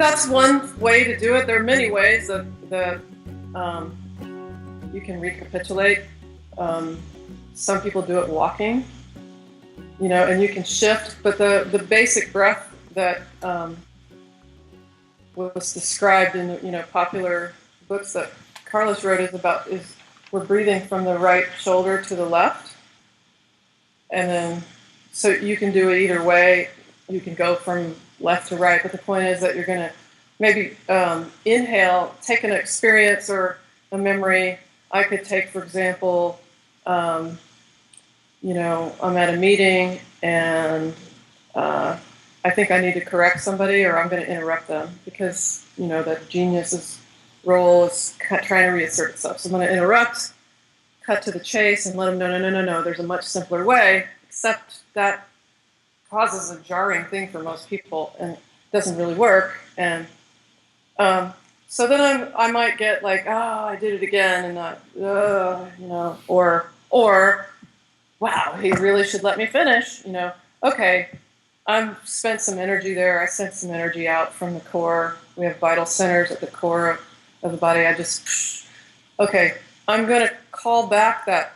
that's one way to do it. There are many ways that you can recapitulate. Some people do it walking, and you can shift. But the basic breath that was described in popular books that Carlos wrote is we're breathing from the right shoulder to the left, and then so you can do it either way. You can go from left to right, but the point is that you're going to maybe inhale, take an experience or a memory. I could take, for example, I'm at a meeting and I think I need to correct somebody, or I'm going to interrupt them because that genius's role is trying to reassert itself. So I'm going to interrupt, cut to the chase, and let them know, no. There's a much simpler way, except that causes a jarring thing for most people and doesn't really work. And so then I might get like, I did it again, and not, or wow, he really should let me finish. Okay, I've spent some energy there. I sent some energy out from the core. We have vital centers at the core of the body. Okay, I'm going to call back that,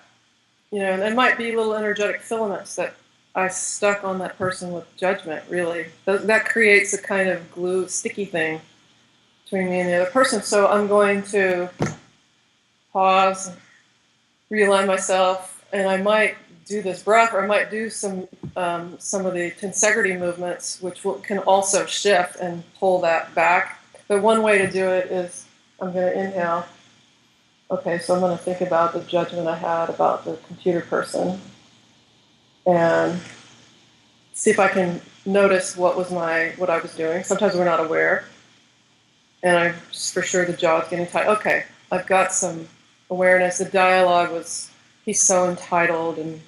and it might be little energetic filaments that I stuck on that person with judgment, really. That creates a kind of glue, sticky thing between me and the other person. So I'm going to pause, realign myself, and I might do this breath, or I might do some of the tensegrity movements, which can also shift and pull that back. But one way to do it is I'm going to inhale. Okay, so I'm going to think about the judgment I had about the computer person, and see if I can notice what I was doing. Sometimes we're not aware, and for sure the jaw's getting tight. Okay, I've got some awareness. The dialogue was, he's so entitled and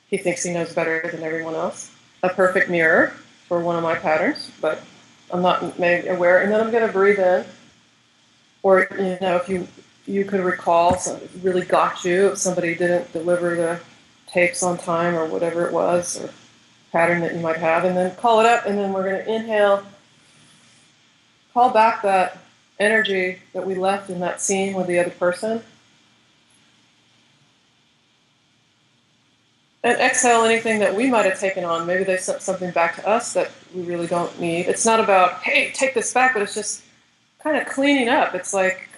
he thinks he knows better than everyone else. A perfect mirror for one of my patterns, but I'm not maybe aware. And then I'm going to breathe in. Or, if you could recall, something really got you, if somebody didn't deliver the tapes on time or whatever it was, or pattern that you might have, and then call it up, and then we're going to inhale, call back that energy that we left in that scene with the other person, and exhale anything that we might have taken on. Maybe they sent something back to us that we really don't need. It's not about, hey, take this back, but it's just kind of cleaning up. It's like,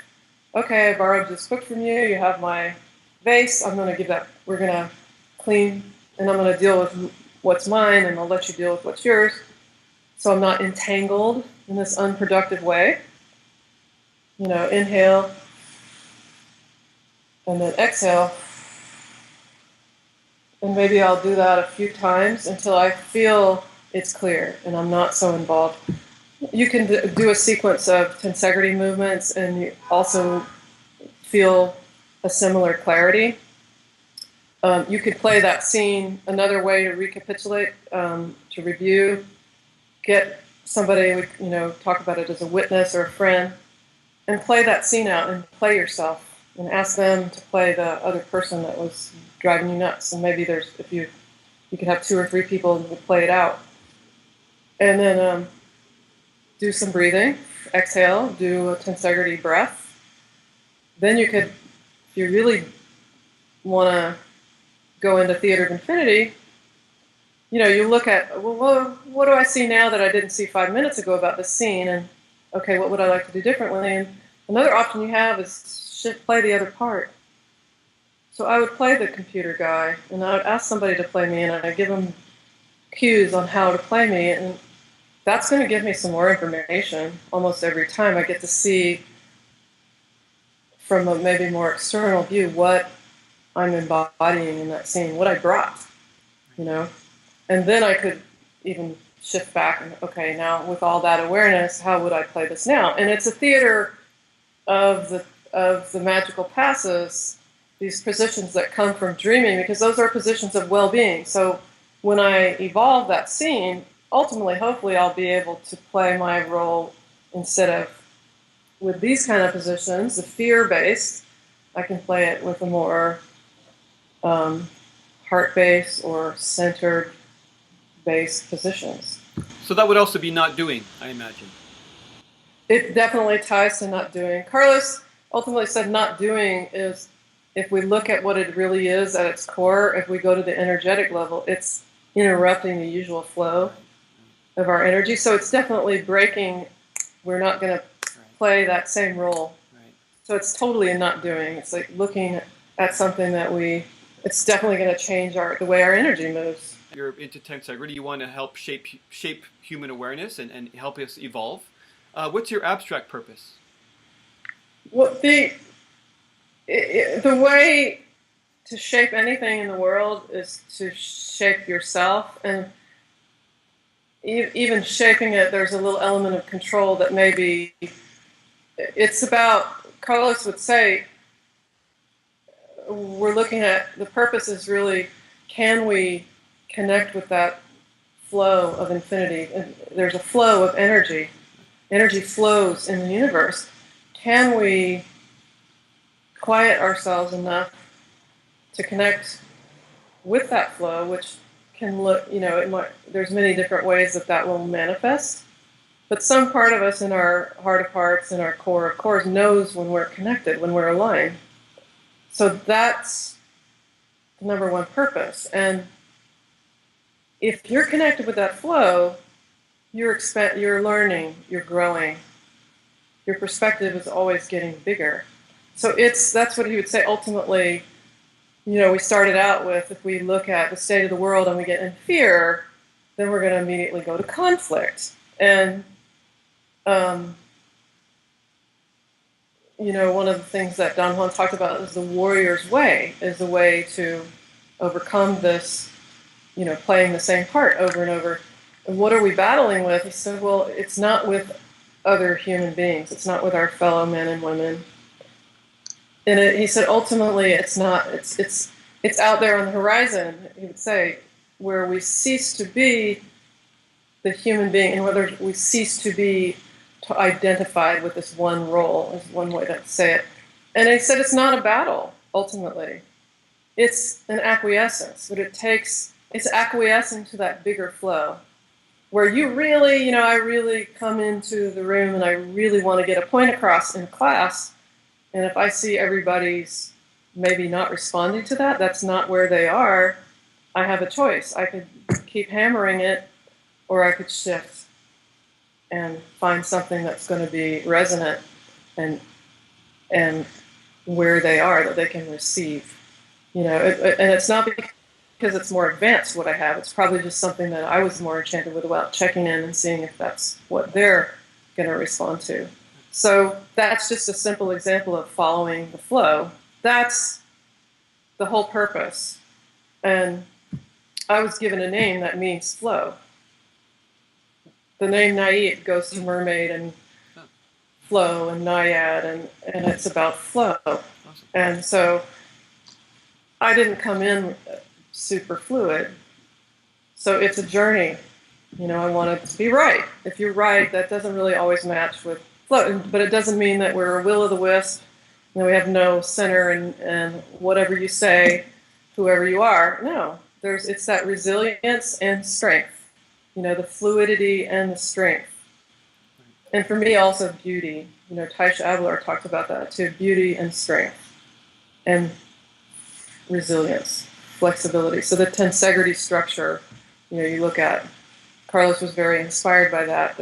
okay, I borrowed this book from you, you have my vase, I'm going to give that, we're going to clean, and I'm going to deal with what's mine, and I'll let you deal with what's yours, so I'm not entangled in this unproductive way. Inhale, and then exhale, and maybe I'll do that a few times until I feel it's clear and I'm not so involved. You can do a sequence of tensegrity movements, and you also feel a similar clarity. You could play that scene another way to recapitulate, to review, get somebody, talk about it as a witness or a friend, and play that scene out and play yourself and ask them to play the other person that was driving you nuts. And maybe if you could have 2 or 3 people who play it out. And then do some breathing, exhale, do a tensegrity breath. Then you could, if you really want to go into theater of infinity, you look at, well, what do I see now that I didn't see 5 minutes ago about this scene? And okay, what would I like to do differently? And another option you have is play the other part. So I would play the computer guy, and I would ask somebody to play me, and I'd give them cues on how to play me, and that's going to give me some more information almost every time. I get to see from a maybe more external view what I'm embodying in that scene, what I brought, And then I could even shift back and, okay, now with all that awareness, how would I play this now? And it's a theater of the magical passes, these positions that come from dreaming, because those are positions of well-being. So when I evolve that scene, ultimately, hopefully, I'll be able to play my role instead of with these kind of positions, the fear-based. I can play it with a more heart-based or centered-based positions. So that would also be not doing, I imagine. It definitely ties to not doing. Carlos ultimately said not doing is, if we look at what it really is at its core, if we go to the energetic level, it's interrupting the usual flow of our energy. So it's definitely breaking. We're not going to play that same role. Right. So it's totally a not doing. It's like looking at something that it's definitely going to change the way our energy moves. You're into tensegrity. You want to help shape human awareness and help us evolve. What's your abstract purpose? Well, the way to shape anything in the world is to shape yourself, and even shaping it, there's a little element of control that maybe it's about. Carlos would say, we're looking at the purpose is really, can we connect with that flow of infinity? And there's a flow of energy. Energy flows in the universe. Can we quiet ourselves enough to connect with that flow, which can look, there's many different ways that will manifest. But some part of us in our heart of hearts and our core of cores knows when we're connected, when we're aligned. So that's the number one purpose. And if you're connected with that flow, you're learning, you're growing. Your perspective is always getting bigger. So that's what he would say. Ultimately, we started out with, if we look at the state of the world and we get in fear, then we're going to immediately go to conflict. And one of the things that Don Juan talked about is the warrior's way, is the way to overcome this, playing the same part over and over. And what are we battling with? He said, well, it's not with other human beings. It's not with our fellow men and women. And he said, ultimately, it's not. It's out there on the horizon, he would say, where we cease to be the human being, and whether we cease to be identified with this one role, is one way to say it. And he said it's not a battle, ultimately. It's an acquiescence, but it's acquiescing to that bigger flow, where you really, I really come into the room and I really want to get a point across in class, and if I see everybody's maybe not responding to that, that's not where they are, I have a choice. I could keep hammering it, or I could shift and find something that's going to be resonant and where they are, that they can receive. And it's not because it's more advanced what I have. It's probably just something that I was more enchanted with, about checking in and seeing if that's what they're going to respond to. So that's just a simple example of following the flow. That's the whole purpose. And I was given a name that means flow. The name Nyei goes to mermaid and flow and naiad, and it's about flow. And so I didn't come in super fluid. So it's a journey. I want it to be right. If you're right, that doesn't really always match with flow. But it doesn't mean that we're a will-o'-the-wisp, we have no center, and whatever you say, whoever you are. No, it's that resilience and strength. The fluidity and the strength. And for me, also beauty. Taisha Abelard talked about that too, beauty and strength. And resilience, flexibility. So the tensegrity structure, you look at, Carlos was very inspired by that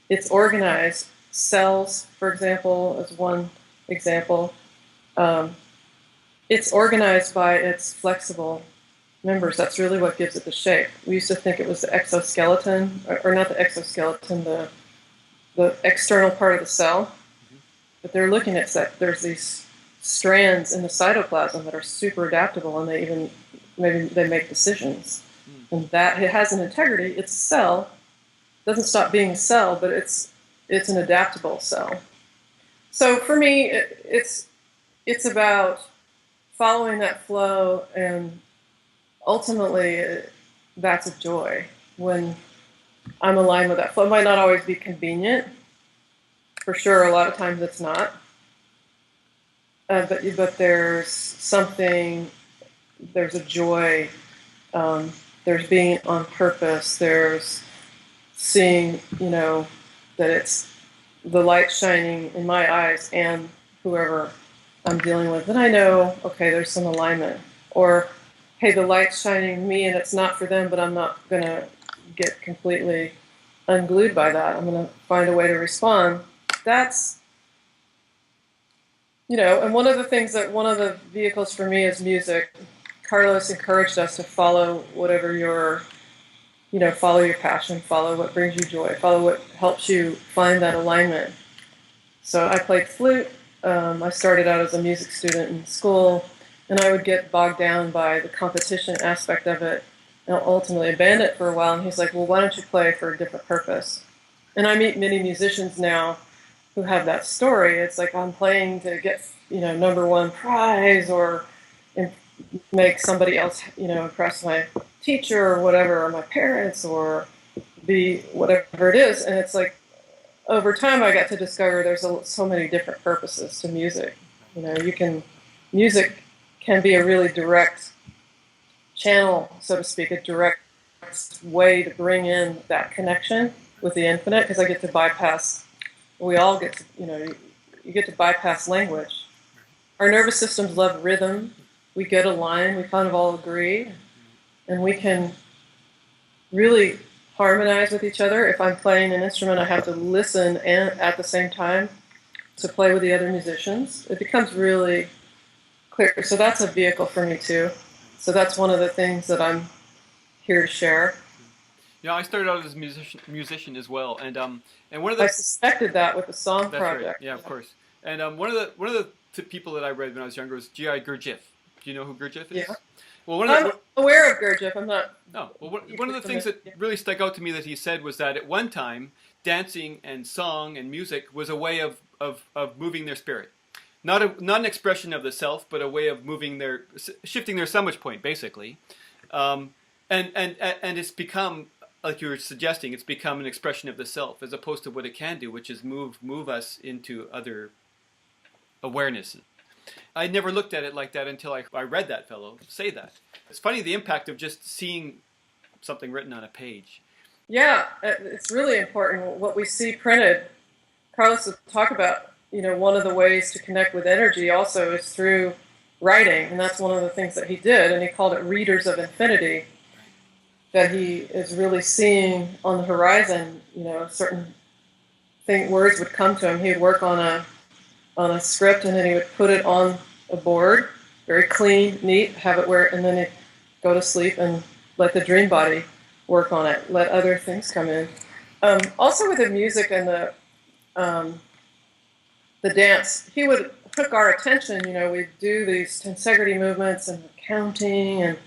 it's organized. Cells, for example, is one example. It's organized by its flexible members. That's really what gives it the shape. We used to think it was the exoskeleton, or not the exoskeleton, the external part of the cell. But they're looking at that there's these strands in the cytoplasm that are super adaptable, and maybe they make decisions. And that it has an integrity. It's a cell. It doesn't stop being a cell, but it's an adaptable cell. So for me, it's about following that flow, and ultimately, that's a joy when I'm aligned with that flow. It might not always be convenient. For sure, a lot of times it's not. But there's something, there's a joy, there's being on purpose, there's seeing, that it's the light shining in my eyes and whoever I'm dealing with. And I know, okay, there's some alignment. Or, hey, the light's shining in me and it's not for them, but I'm not going to get completely unglued by that. I'm going to find a way to respond. That's, and one of the vehicles for me is music. Carlos encouraged us to follow whatever follow your passion, follow what brings you joy, follow what helps you find that alignment. So I played flute. I started out as a music student in school, and I would get bogged down by the competition aspect of it, and ultimately abandoned it for a while. And he's like, well, why don't you play for a different purpose? And I meet many musicians now who have that story. It's like, I'm playing to get, number one prize, or make somebody else, impress my teacher or whatever, or my parents, or be whatever it is. And it's like, over time I got to discover there's so many different purposes to music. Music can be a really direct channel, so to speak, a direct way to bring in that connection with the infinite, because I get to bypass, we all get to, you get to bypass language. Our nervous systems love rhythm. We get aligned, we kind of all agree, and we can really harmonize with each other. If I'm playing an instrument, I have to listen and at the same time to play with the other musicians. It becomes really clear. So that's a vehicle for me too. So that's one of the things that I'm here to share. Yeah, I started out as a musician as well, and one of I the suspected that with the song that's project. right, yeah, of course. And one of the people that I read when I was younger was G.I. Gurdjieff. Do you know who Gurdjieff is? Yeah. Well, I'm aware of Gurdjieff. I'm not. No. Well, one of the things that really stuck out to me that he said was that at one time, dancing and song and music was a way of moving their spirit, not an expression of the self, but a way of shifting their sandwich point, basically. And it's become, like you were suggesting, it's become an expression of the self as opposed to what it can do, which is move us into other awarenesses. I never looked at it like that until I read that fellow say that. It's funny the impact of just seeing something written on a page. Yeah, it's really important what we see printed. Carlos will talk about, one of the ways to connect with energy also is through writing, and that's one of the things that he did, and he called it readers of infinity, that he is really seeing on the horizon, certain words would come to him. He would work on a script, and then he would put it on a board, very clean, neat, have it and then he'd go to sleep and let the dream body work on it, let other things come in. Also with the music and the dance, he would hook our attention. We'd do these tensegrity movements and counting, and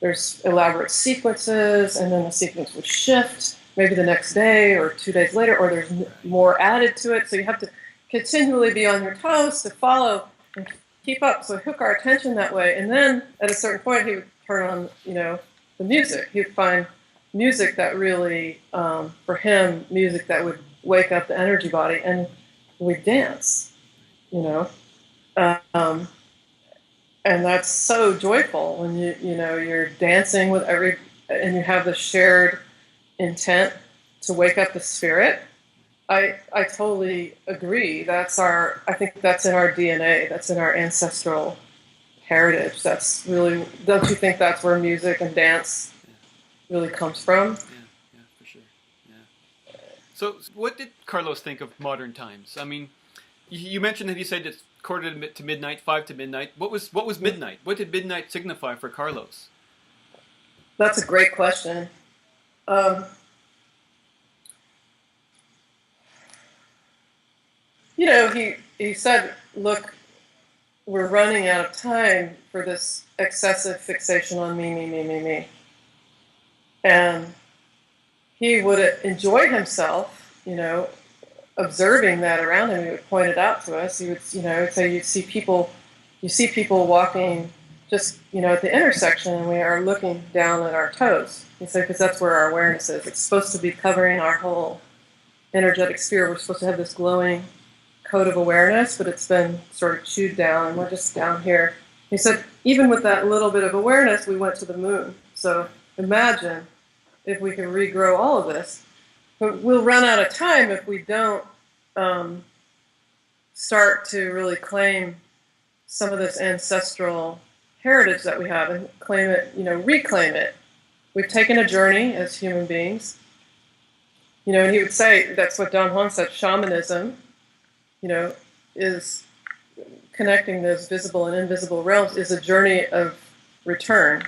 there's elaborate sequences, and then the sequence would shift maybe the next day or 2 days later, or there's more added to it. So you have to continually be on your toes to follow and keep up. So hook our attention that way. And then at a certain point, he would turn on, the music. He would find music that really, for him, music that would wake up the energy body, and we'd dance, and that's so joyful when you're dancing with and you have the shared intent to wake up the spirit. I totally agree. I think that's in our DNA. That's in our ancestral heritage. That's really, don't you think that's where music and dance really comes from? Yeah, for sure. Yeah. So what did Carlos think of modern times? I mean, you mentioned that he said it's quarter to midnight, 5 to midnight. What was midnight? What did midnight signify for Carlos? That's a great question. He said, look, we're running out of time for this excessive fixation on me. And he would enjoy himself, observing that around him. He would point it out to us. He would, say you see people walking just, at the intersection, and we are looking down at our toes. He said, because that's where our awareness is. It's supposed to be covering our whole energetic sphere. We're supposed to have this glowing coat of awareness, but it's been sort of chewed down, and we're just down here. He said, even with that little bit of awareness, we went to the moon. So imagine if we can regrow all of this. but we'll run out of time if we don't um, start to really claim some of this ancestral heritage that we have and claim it, reclaim it. We've taken a journey as human beings, and he would say that's what Don Juan said. Shamanism, is connecting those visible and invisible realms is a journey of return.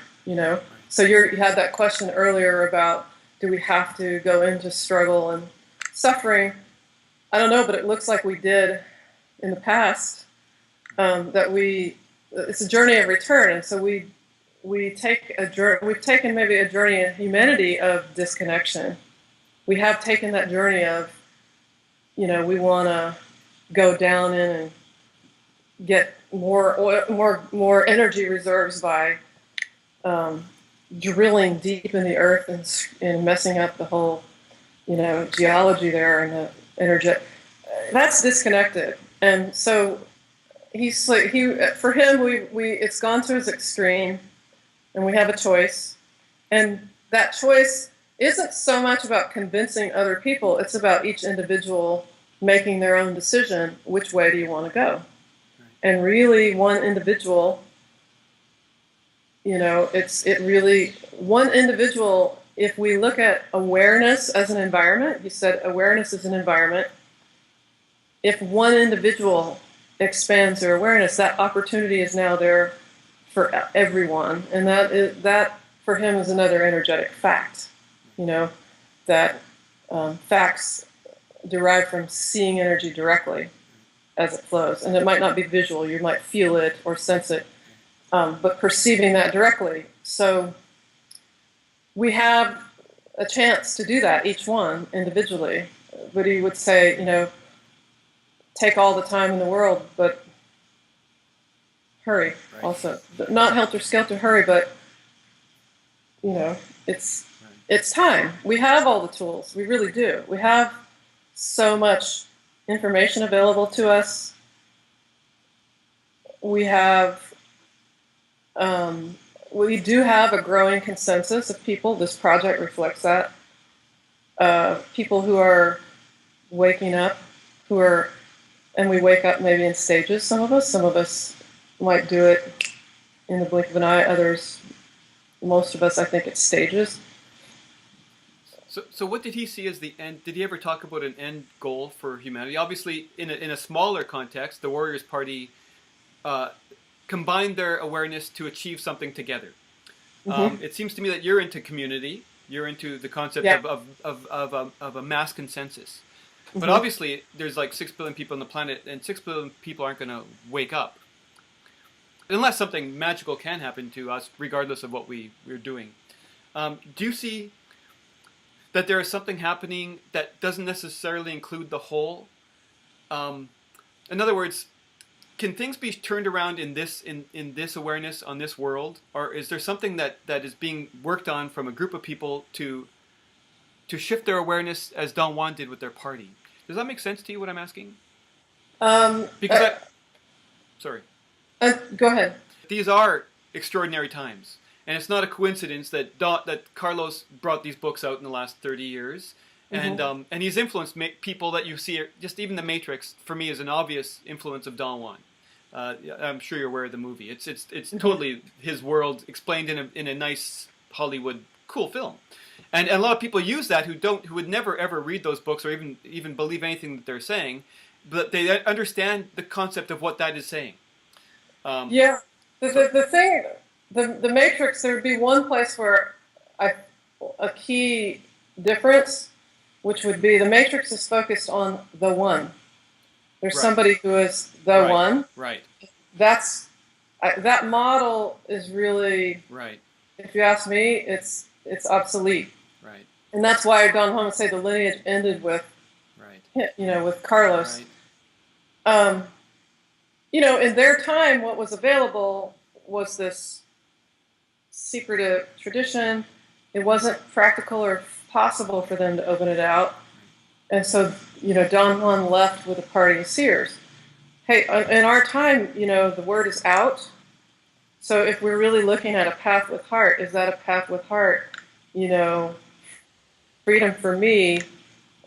So you had that question earlier about do we have to go into struggle and suffering? I don't know, but it looks like we did in the past. It's a journey of return, and so we take a journey. We've taken maybe a journey in humanity of disconnection. We have taken that journey of, we want to go down in and get more oil, more energy reserves by drilling deep in the earth and messing up the whole, geology there and the energy. That's disconnected, and so he's like for him it's gone to his extreme, and we have a choice, and that choice isn't so much about convincing other people. It's about each individual making their own decision. Which way do you want to go? And really, one individual, one individual, if we look at awareness as an environment, he said awareness is an environment. If one individual expands their awareness, that opportunity is now there for everyone. And that for him is another energetic fact, that facts derive from seeing energy directly as it flows. And it might not be visual, you might feel it or sense it, but perceiving that directly. So we have a chance to do that, each one individually. But he would say, take all the time in the world, but hurry. Right. Also. Not helter-skelter hurry, but, it's time. We have all the tools. We really do. We have so much information available to us. We do have a growing consensus of people. This project reflects that. People who are waking up, and we wake up maybe in stages. Some of us might do it in the blink of an eye. Others, most of us, I think it's stages. So what did he see as the end? Did he ever talk about an end goal for humanity? Obviously, in a smaller context, the Warriors Party combined their awareness to achieve something together. Mm-hmm. It seems to me that you're into community. You're into the concept of a mass consensus. Mm-hmm. But obviously, there's like 6 billion people on the planet, and 6 billion people aren't going to wake up. Unless something magical can happen to us, regardless of what we're doing. Do you see that there is something happening that doesn't necessarily include the whole? In other words, can things be turned around in this awareness on this world, or is there something that is being worked on from a group of people to shift their awareness as Don Juan did with their party? Does that make sense to you? What I'm asking? Sorry. Go ahead. These are extraordinary times. And it's not a coincidence that Carlos brought these books out in the last 30 years. Mm-hmm. And he's influenced people that you see, just even The Matrix, for me, is an obvious influence of Don Juan. I'm sure you're aware of the movie. It's mm-hmm. totally his world explained in a nice Hollywood cool film. And a lot of people use that who would never ever read those books or even believe anything that they're saying, but they understand the concept of what that is saying. The thing, the Matrix, there would be one place where a key difference, which would be the Matrix is focused on the one. There's somebody who is the one. Right. That model is really, if you ask me, it's obsolete. Right. And that's why Don Juan would say the lineage ended with, with Carlos. Right. In their time, what was available was this secretive tradition. It wasn't practical or possible for them to open it out. And so, Don Juan left with a party of seers. Hey, in our time, the word is out. So if we're really looking at a path with heart, is that a path with heart? Freedom for me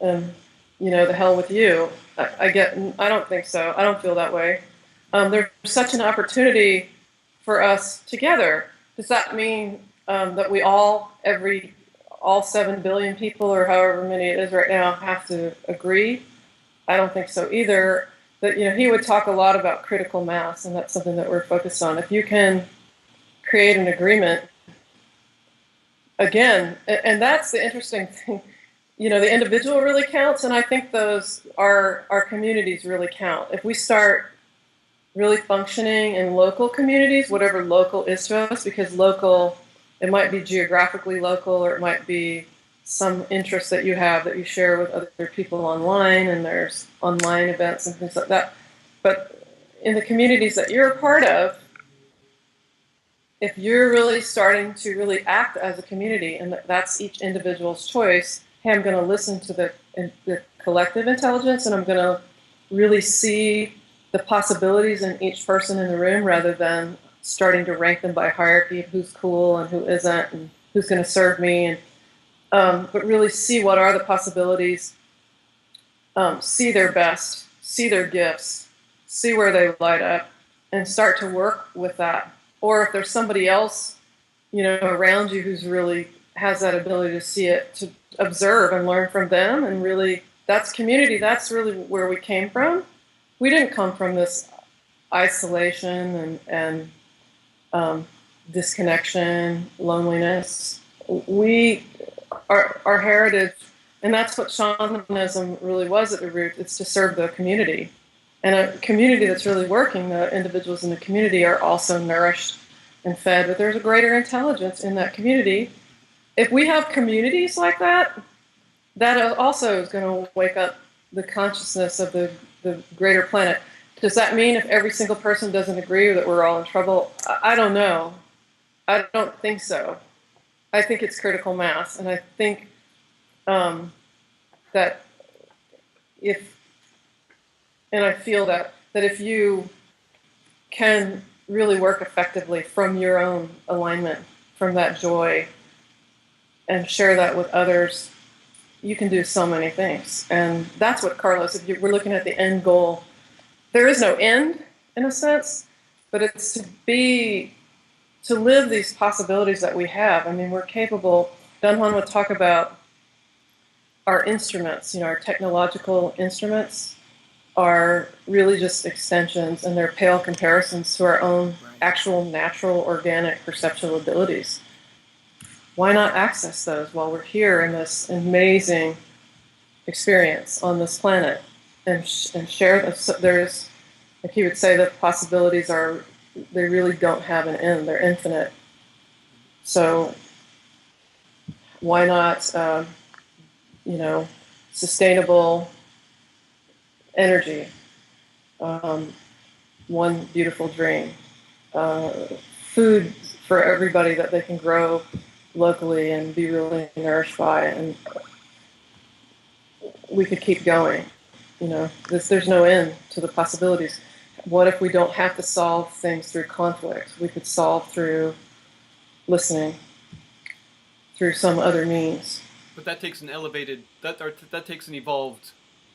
and the hell with you. I don't think so. I don't feel that way. There's such an opportunity for us together. Does that mean that we all 7 billion people or however many it is right now have to agree? I don't think so either. But he would talk a lot about critical mass, and that's something that we're focused on. If you can create an agreement, again, and that's the interesting thing. The individual really counts, and I think our communities really count. If we start really functioning in local communities, whatever local is to us, because local, it might be geographically local, or it might be some interest that you have that you share with other people online, and there's online events and things like that. But in the communities that you're a part of, if you're really starting to really act as a community, and that's each individual's choice, hey, I'm going to listen to the collective intelligence, and I'm going to really see the possibilities in each person in the room rather than starting to rank them by hierarchy of who's cool and who isn't and who's going to serve me, but really see what are the possibilities, see their best, see their gifts, see where they light up, and start to work with that. Or if there's somebody else, around you who's really has that ability to see it, to observe and learn from them, and really, that's community. That's really where we came from. We didn't come from this isolation and disconnection, loneliness. Our heritage, and that's what shamanism really was at the root. It's to serve the community. And a community that's really working, the individuals in the community are also nourished and fed, but there's a greater intelligence in that community. If we have communities like that, that also is going to wake up the consciousness of the greater planet. Does that mean if every single person doesn't agree that we're all in trouble? I don't know. I don't think so. I think it's critical mass, and I think that I feel that if you can really work effectively from your own alignment, from that joy, and share that with others, you can do so many things. And that's what Carlos, if we're looking at the end goal, there is no end in a sense, but it's to live these possibilities that we have. I mean, we're capable. Don Juan would talk about our instruments, our technological instruments are really just extensions, and they're pale comparisons to our own actual natural organic perceptual abilities. Why not access those while we're here in this amazing experience on this planet and share this? There's, like he would say, that possibilities they really don't have an end. They're infinite. So why not, sustainable energy, one beautiful dream, food for everybody that they can grow locally and be really nourished by, and we could keep going. There's no end to the possibilities. What if we don't have to solve things through conflict? We could solve through listening, through some other means. But that takes that takes an evolved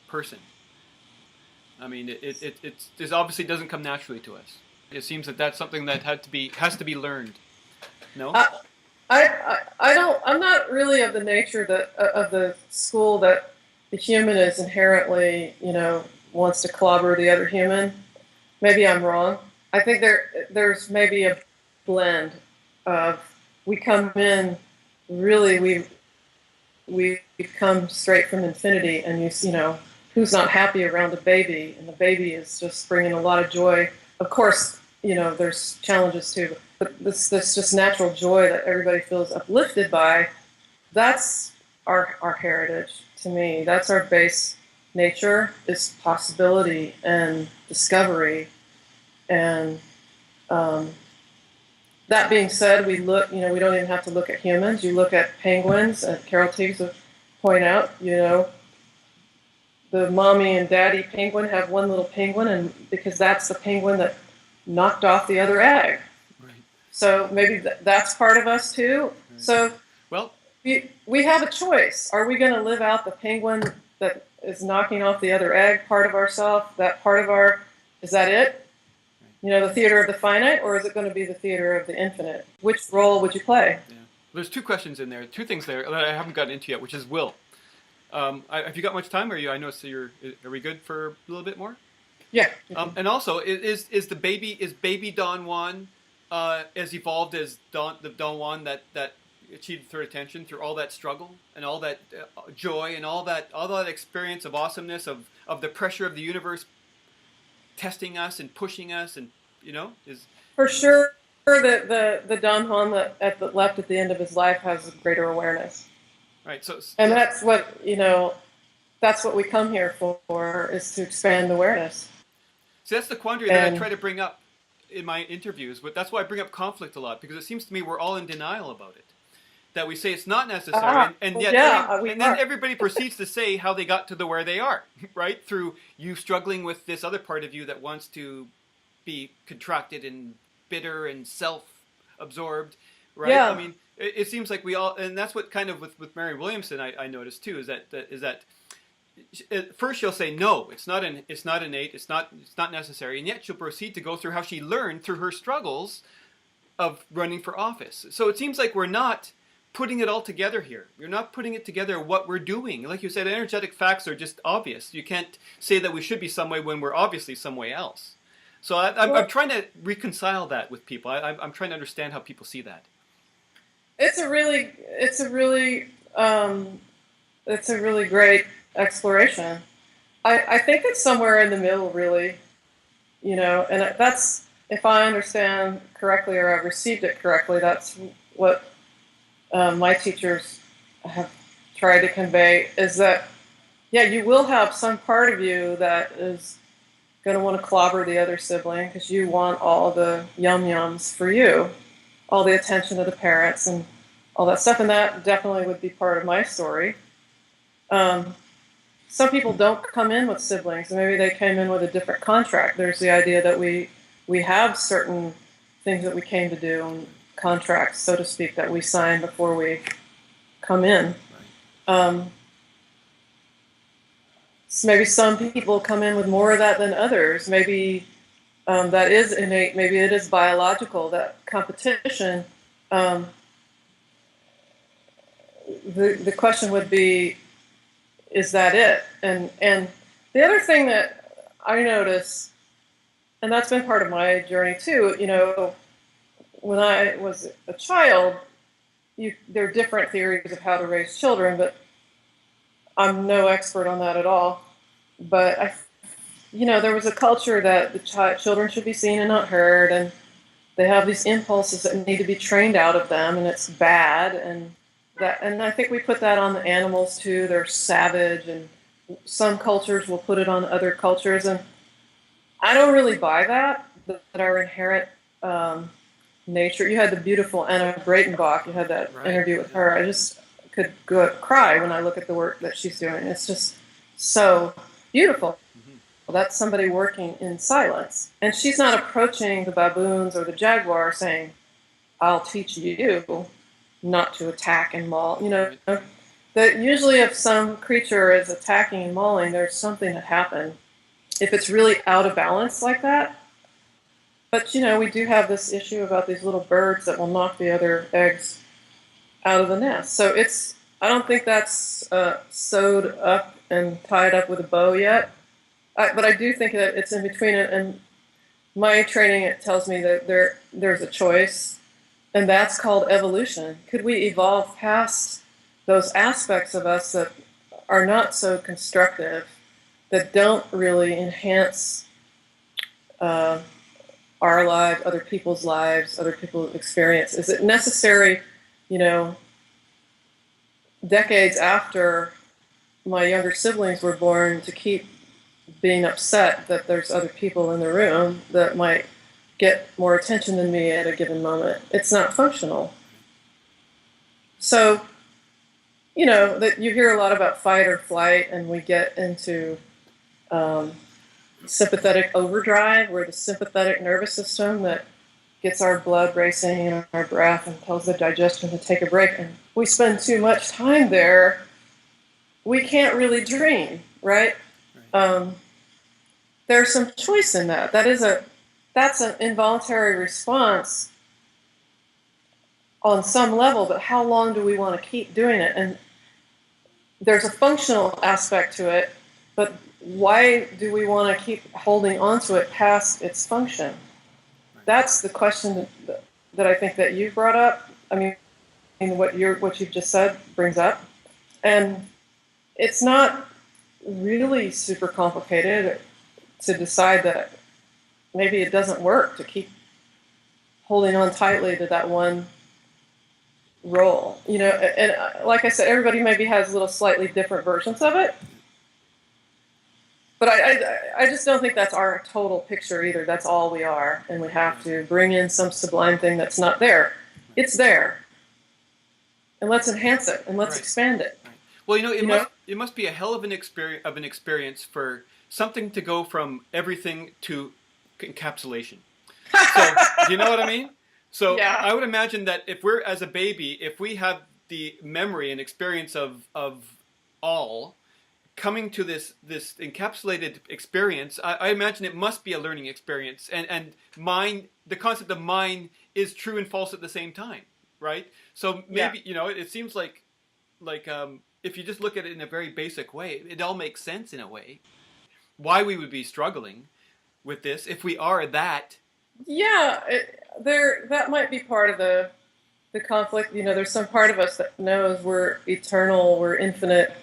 person. I mean, it obviously doesn't come naturally to us. It seems that that's something that has to be learned. No. I'm not really of the nature of the school that the human is inherently, wants to clobber the other human. Maybe I'm wrong. I think there's maybe a blend of, we come in, really we come straight from infinity, and who's not happy around a baby, and the baby is just bringing a lot of joy. Of course, there's challenges too, but this just natural joy that everybody feels uplifted by, that's our heritage to me. That's our base nature, is possibility and discovery. And that being said, we don't even have to look at humans. You look at penguins, and Carol Teagues would point out, the mommy and daddy penguin have one little penguin, and because that's the penguin that knocked off the other egg. Right. So maybe that's part of us too. Right. So we have a choice. Are we going to live out the penguin that is knocking off the other egg part of ourself, that part of is that it? You know, the theater of the finite, or is it going to be the theater of the infinite? Which role would you play? Yeah. There's two questions in there, two things there that I haven't gotten into yet, which is will. Have you got much time? I know so are we good for a little bit more? Yeah. And also, is baby Don Juan as evolved as the Don Juan that achieved third attention through all that struggle and all that joy and all that experience of awesomeness of the pressure of the universe testing us and pushing us, and is for sure the Don Juan that left at the end of his life has greater awareness. Right. So and that's what that's what we come here for, is to expand awareness. So that's the quandary that I try to bring up in my interviews, but that's why I bring up conflict a lot, because it seems to me we're all in denial about it. That we say it's not necessary, and yet then everybody proceeds to say how they got to where they are, right? Through you struggling with this other part of you that wants to be contracted and bitter and self-absorbed, right? Yeah. I mean, it seems like we all, and that's what kind of with Mary Williamson I noticed too, is that at first she'll say no, it's not innate, it's not necessary, and yet she'll proceed to go through how she learned through her struggles of running for office. So it seems like we're not putting it all together here. We're not putting it together what we're doing. Like you said, energetic facts are just obvious. You can't say that we should be some way when we're obviously some way else. So I'm trying to reconcile that with people. I'm trying to understand how people see that. It's a really great exploration. I think it's somewhere in the middle, really, and that's, if I understand correctly or I've received it correctly, that's what my teachers have tried to convey, is that, you will have some part of you that is going to want to clobber the other sibling because you want all the yum-yums for you, all the attention of the parents and all that stuff, and that definitely would be part of my story. Some people don't come in with siblings. Maybe they came in with a different contract. There's the idea that we have certain things that we came to do, and contracts, so to speak, that we sign before we come in. So maybe some people come in with more of that than others. Maybe that is innate. Maybe it is biological, that competition. The question would be, is that it? And the other thing that I notice, and that's been part of my journey too, when I was a child, there are different theories of how to raise children, but I'm no expert on that at all. But there was a culture that the children should be seen and not heard, and they have these impulses that need to be trained out of them, and it's bad. And I think we put that on the animals too. They're savage, and some cultures will put it on other cultures, and I don't really buy that our inherent nature. You had the beautiful Anna Breitenbach. You had that interview with her. I just could cry when I look at the work that she's doing. It's just so beautiful. Mm-hmm. That's somebody working in silence. And she's not approaching the baboons or the jaguar saying, I'll teach you not to attack and maul. That usually if some creature is attacking and mauling, there's something that happened. If it's really out of balance like that. But, we do have this issue about these little birds that will knock the other eggs out of the nest. So I don't think that's sewed up and tied up with a bow yet. But I do think that it's in between it. And my training, it tells me that there's a choice, and that's called evolution. Could we evolve past those aspects of us that are not so constructive, that don't really enhance our lives, other people's lives, other people's experience? Is it necessary, decades after my younger siblings were born, to keep being upset that there's other people in the room that might get more attention than me at a given moment? It's not functional. So, that you hear a lot about fight or flight, and we get into sympathetic overdrive, where the sympathetic nervous system that gets our blood racing and our breath and tells the digestion to take a break. And we spend too much time there, we can't really dream, right? Right. There's some choice in that. That's an involuntary response on some level, but how long do we want to keep doing it? And there's a functional aspect to it, but why do we want to keep holding on to it past its function? That's the question that I think that you brought up. I mean, what you've just said brings up, and it's not really super complicated to decide that maybe it doesn't work to keep holding on tightly to that one role. And like I said, everybody maybe has little slightly different versions of it. But I just don't think that's our total picture either. That's all we are, and we have to bring in some sublime thing that's not there. It's there, and let's enhance it and let's expand it. Right. Well, it must be a hell of an experience for something to go from everything to encapsulation. So, do you know what I mean? So, Yeah. I would imagine that if we're as a baby, if we have the memory and experience of all, coming to this encapsulated experience, I imagine it must be a learning experience, and mind, the concept of mind is true and false at the same time, right? So maybe it seems like if you just look at it in a very basic way, it all makes sense in a way. Why we would be struggling with this if we are that. Yeah, that might be part of the conflict. There's some part of us that knows we're eternal, we're infinite.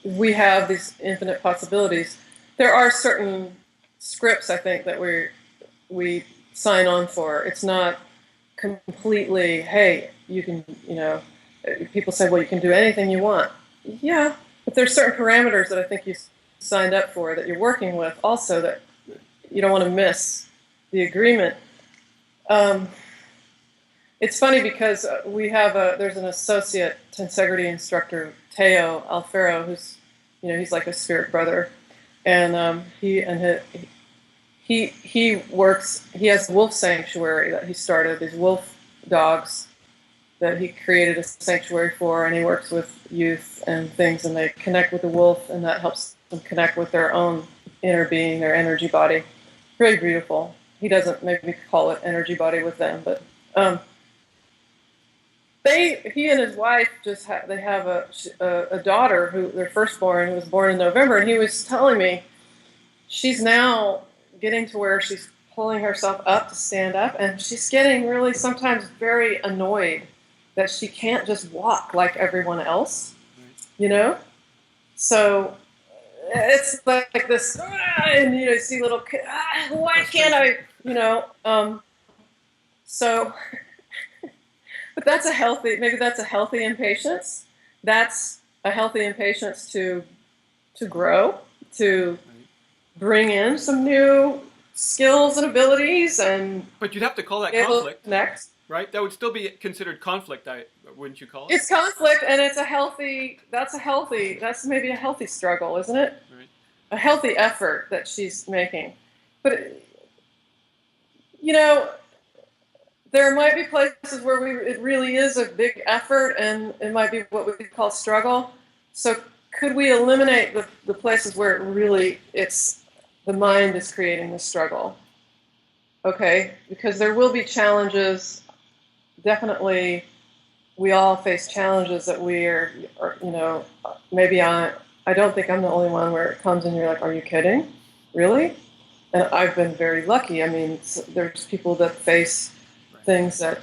We have these infinite possibilities. There are certain scripts, I think, that we sign on for. It's not completely, hey, you can, people say, well, you can do anything you want. Yeah, but there's certain parameters that I think you signed up for, that you're working with also, that you don't want to miss the agreement. It's funny because there's an associate tensegrity instructor, Teo Alfaro, who's, he's like a spirit brother, and he has a wolf sanctuary that he started, these wolf dogs that he created a sanctuary for, and he works with youth and things, and they connect with the wolf, and that helps them connect with their own inner being, their energy body. Very beautiful. He doesn't maybe call it energy body with them, but he and his wife they have a daughter, who their firstborn, who was born in November, and he was telling me she's now getting to where she's pulling herself up to stand up, and she's getting really sometimes very annoyed that she can't just walk like everyone else, So it's like this, and you see little kid, why can't I, so. But maybe that's a healthy impatience. That's a healthy impatience to grow, to bring in some new skills and abilities, But you'd have to call that conflict. Next. Right? That would still be considered conflict, wouldn't you call it? It's conflict, and that's maybe a healthy struggle, isn't it? Right. A healthy effort that she's making. But, there might be places where it really is a big effort, and it might be what we call struggle. So could we eliminate the places where it's the mind is creating the struggle? Okay, because there will be challenges. Definitely, we all face challenges that maybe I don't think I'm the only one where it comes and you're like, are you kidding? Really? And I've been very lucky. I mean, there's people that face things that,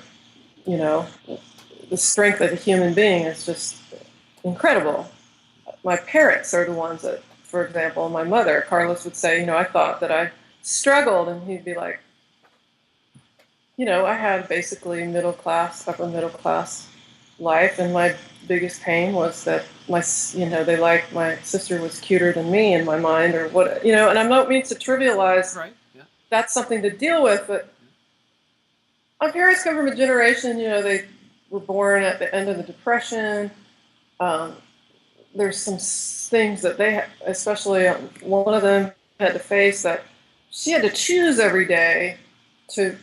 the strength of a human being is just incredible. My parents are the ones that, for example, my mother, Carlos, would say, I thought that I struggled, and he'd be like, I had basically upper middle class life, and my biggest pain was that my sister was cuter than me in my mind, or what, and I don't mean to trivialize. Right. Yeah. That's something to deal with, but my parents come from a generation, they were born at the end of the Depression. There's some things that they, especially one of them, had to face, that she had to choose every day to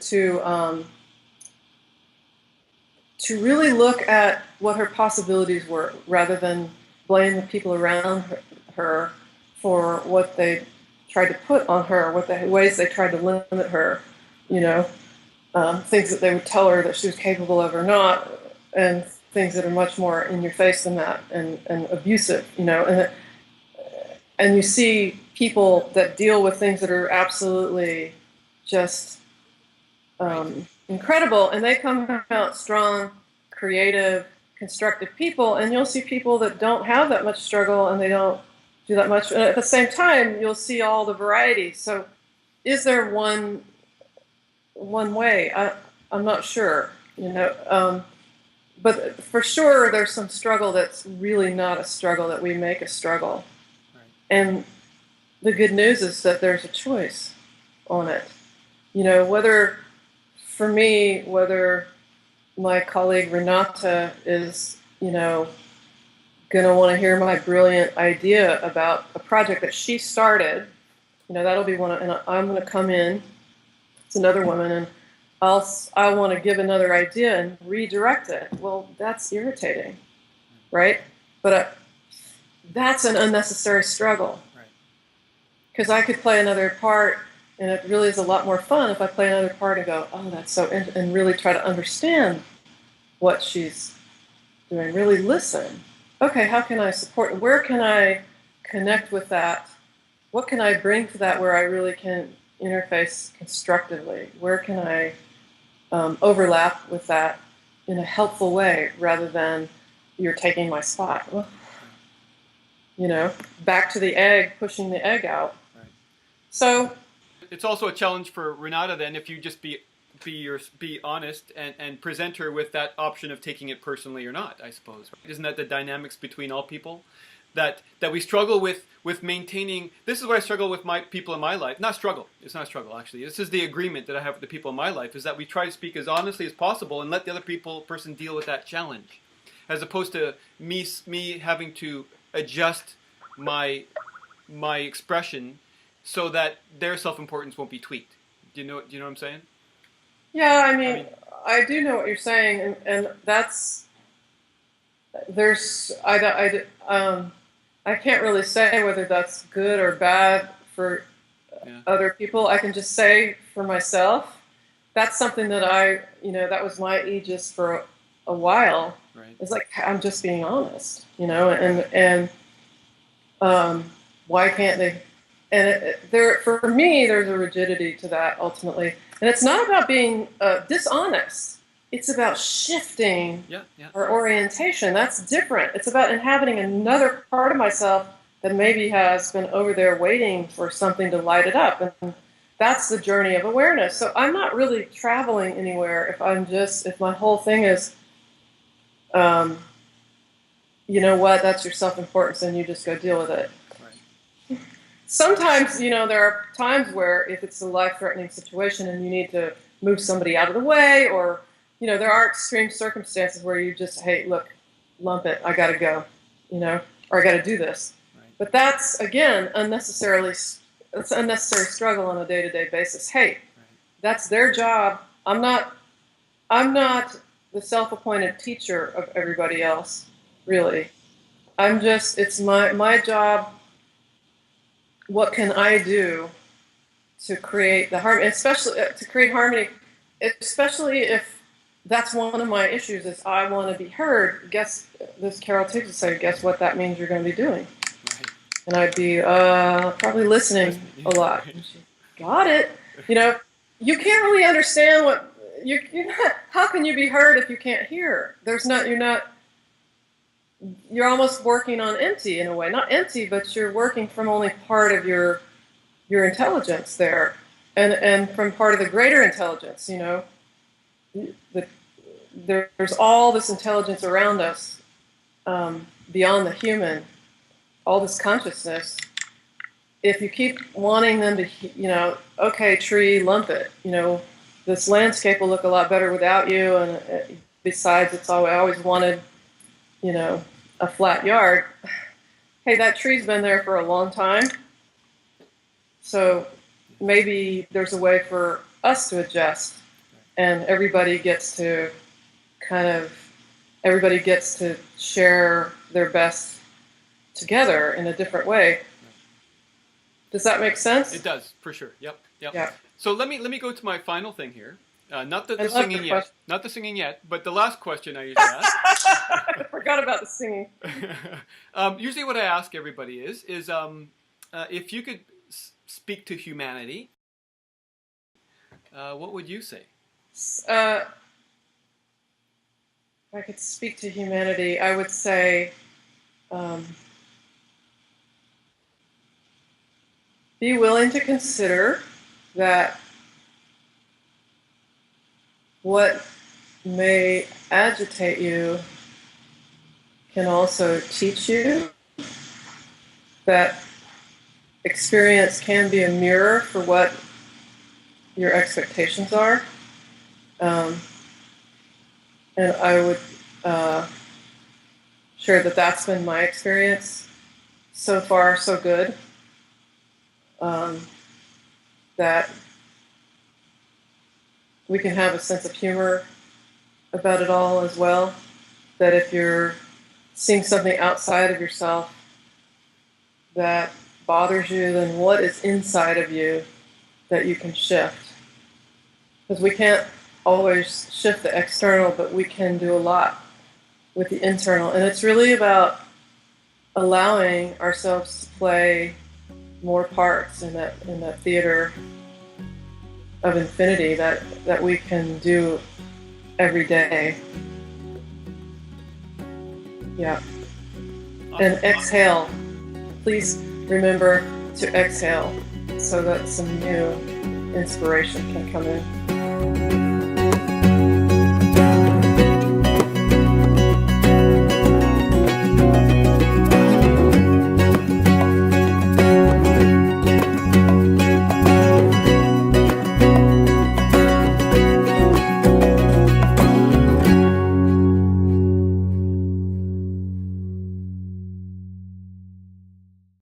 to really look at what her possibilities were, rather than blame the people around her for what they tried to put on her, what the ways they tried to limit her, things that they would tell her that she was capable of or not, and things that are much more in your face than that, and abusive, and you see people that deal with things that are absolutely just incredible, and they come out strong, creative, constructive people, and you'll see people that don't have that much struggle and they don't do that much. And at the same time, you'll see all the variety. So is there one way? I'm not sure, but for sure there's some struggle that's really not a struggle, that we make a struggle. Right. And the good news is that there's a choice on it. Whether my colleague Renata is, going to want to hear my brilliant idea about a project that she started, that'll be one, and I'm going to come in, it's another woman, and I want to give another idea and redirect it. Well, that's irritating, right? But that's an unnecessary struggle. Right. Because I could play another part, and it really is a lot more fun if I play another part and go, oh, that's so, and really try to understand what she's doing, really listen. Okay, how can I support? Where can I connect with that? What can I bring to that where I really can interface constructively? Where can I overlap with that in a helpful way, rather than you're taking my spot? Back to the egg, pushing the egg out. Right. So it's also a challenge for Renata then, if you just be honest and present her with that option of taking it personally or not, I suppose. Isn't that the dynamics between all people? That we struggle with maintaining. This is what I struggle with my people in my life. Not struggle. It's not a struggle, actually. This is the agreement that I have with the people in my life, is that we try to speak as honestly as possible and let the other person deal with that challenge, as opposed to me having to adjust my expression so that their self-importance won't be tweaked. Do you know what I'm saying? Yeah, I mean, I do know what you're saying, and that's, I can't really say whether that's good or bad for other people. I can just say for myself, that's something that that was my aegis for a while. Right. It's like, I'm just being honest, and why can't they? And for me, there's a rigidity to that ultimately. And it's not about being dishonest. It's about shifting our orientation. That's different. It's about inhabiting another part of myself that maybe has been over there waiting for something to light it up. And that's the journey of awareness. So I'm not really traveling anywhere if my whole thing is, that's your self-importance, and you just go deal with it. Sometimes, there are times where if it's a life-threatening situation and you need to move somebody out of the way, or, there are extreme circumstances where you just, hey, look, lump it, I got to go, or I got to do this. Right. But that's, again, it's unnecessary struggle on a day-to-day basis. Hey, that's their job. I'm not the self-appointed teacher of everybody else, really. It's my job. What can I do to create the harmony, especially to create harmony, especially if that's one of my issues, is I want to be heard. Guess this Carol Tiggs would say, guess what that means you're going to be doing? Right. And I'd be probably listening a lot. Right. Got it. You can't really understand what you're not. How can you be heard if you can't hear? You're almost working on empty in a way. Not empty, but you're working from only part of your intelligence there, and from part of the greater intelligence. There's all this intelligence around us, beyond the human, all this consciousness. If you keep wanting them to, okay, tree, lump it. This landscape will look a lot better without you, and besides, I always wanted, a flat yard. Hey, that tree's been there for a long time. So maybe there's a way for us to adjust, and everybody gets to kind of everybody gets to share their best together in a different way. Does that make sense? It does, for sure. Yep. Yeah. So let me go to my final thing here. Not the I love singing the yet. question. Not the singing yet, but the last question I usually ask. I forgot about the singing. Usually what I ask everybody is if you could speak to humanity, what would you say? If I could speak to humanity, I would say be willing to consider that what may agitate you can also teach you, that experience can be a mirror for what your expectations are. And I would share that that's been my experience so far, so good. That we can have a sense of humor about it all as well. That if you're seeing something outside of yourself that bothers you, then what is inside of you that you can shift? Because we can't always shift the external, but we can do a lot with the internal. And it's really about allowing ourselves to play more parts in that theater of infinity that we can do every day. Yeah. And exhale. Please remember to exhale so that some new inspiration can come in.